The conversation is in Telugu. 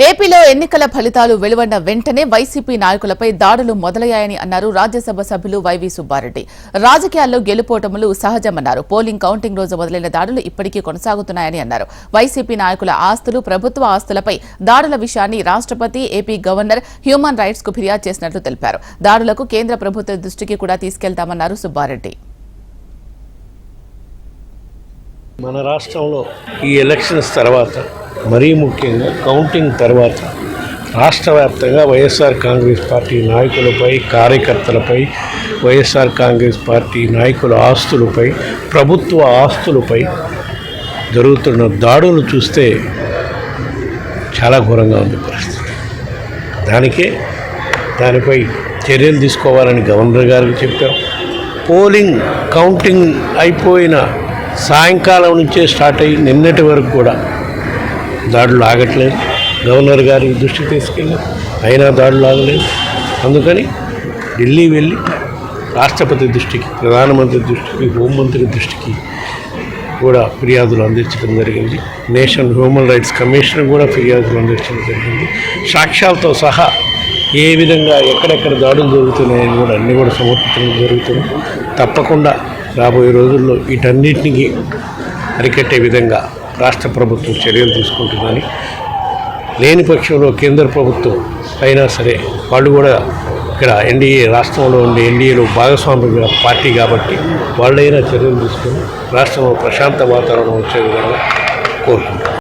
ఏపీలో ఎన్నికల ఫలితాలు వెలువడిన వెంటనే వైసీపీ నాయకులపై దాడులు మొదలయ్యాయని అన్నారు రాజ్యసభ సభ్యులు వైవి సుబ్బారెడ్డి. రాజకీయాల్లో గెలుపోటములు సహజమన్నారు. పోలింగ్ కౌంటింగ్ రోజు మొదలైన దాడులు ఇప్పటికీ కొనసాగుతున్నాయని అన్నారు. వైసీపీ నాయకుల ఆస్తులు, ప్రభుత్వ ఆస్తులపై దాడుల విషయాన్ని రాష్ట్రపతి, ఏపీ గవర్నర్, హ్యూమన్ రైట్స్ కు ఫిర్యాదు చేసినట్లు తెలిపారు. దాడులకు కేంద్ర ప్రభుత్వ దృష్టికి కూడా తీసుకెళ్తామన్నారు సుబ్బారెడ్డి. మన రాష్ట్రంలో ఈ ఎలక్షన్స్ తర్వాత, మరీ ముఖ్యంగా కౌంటింగ్ తర్వాత రాష్ట్ర వ్యాప్తంగా వైఎస్ఆర్ కాంగ్రెస్ పార్టీ నాయకులపై, కార్యకర్తలపై, వైఎస్ఆర్ కాంగ్రెస్ పార్టీ నాయకుల ఆస్తులపై, ప్రభుత్వ ఆస్తులపై జరుగుతున్న దాడులు చూస్తే చాలా ఘోరంగా ఉంది పరిస్థితి. దానిపై చర్యలు తీసుకోవాలని గవర్నర్ గారికి చెప్పాం. పోలింగ్ కౌంటింగ్ అయిపోయిన సాయంకాలం నుంచే స్టార్ట్ అయ్యి నిన్నటి వరకు కూడా దాడులు ఆగట్లేదు. గవర్నర్ గారి దృష్టికి తీసుకెళ్ళాం, అయినా దాడులు ఆగలేదు. అందుకని ఢిల్లీ వెళ్ళి రాష్ట్రపతి దృష్టికి, ప్రధానమంత్రి దృష్టికి, హోంమంత్రి దృష్టికి కూడా ఫిర్యాదులు అందించడం జరిగింది. నేషనల్ హ్యూమన్ రైట్స్ కమిషన్ కూడా ఫిర్యాదులు అందించడం జరిగింది. సాక్ష్యాలతో సహా ఏ విధంగా ఎక్కడెక్కడ దాడులు జరుగుతున్నాయని కూడా అన్నీ కూడా సమర్పించడం జరుగుతుంది. తప్పకుండా రాబోయే రోజుల్లో వీటన్నిటికీ అరికట్టే విధంగా రాష్ట్ర ప్రభుత్వం చర్యలు తీసుకుంటుందని, లేని పక్షంలో కేంద్ర ప్రభుత్వం అయినా సరే వాళ్ళు కూడా ఇక్కడ ఎన్డీఏ, రాష్ట్రంలో ఉండే ఎన్డీఏలో భాగస్వామ్య పార్టీ కాబట్టి వాళ్ళైనా చర్యలు తీసుకొని రాష్ట్రంలో ప్రశాంత వాతావరణం వచ్చే విధంగా కోరుకుంటారు.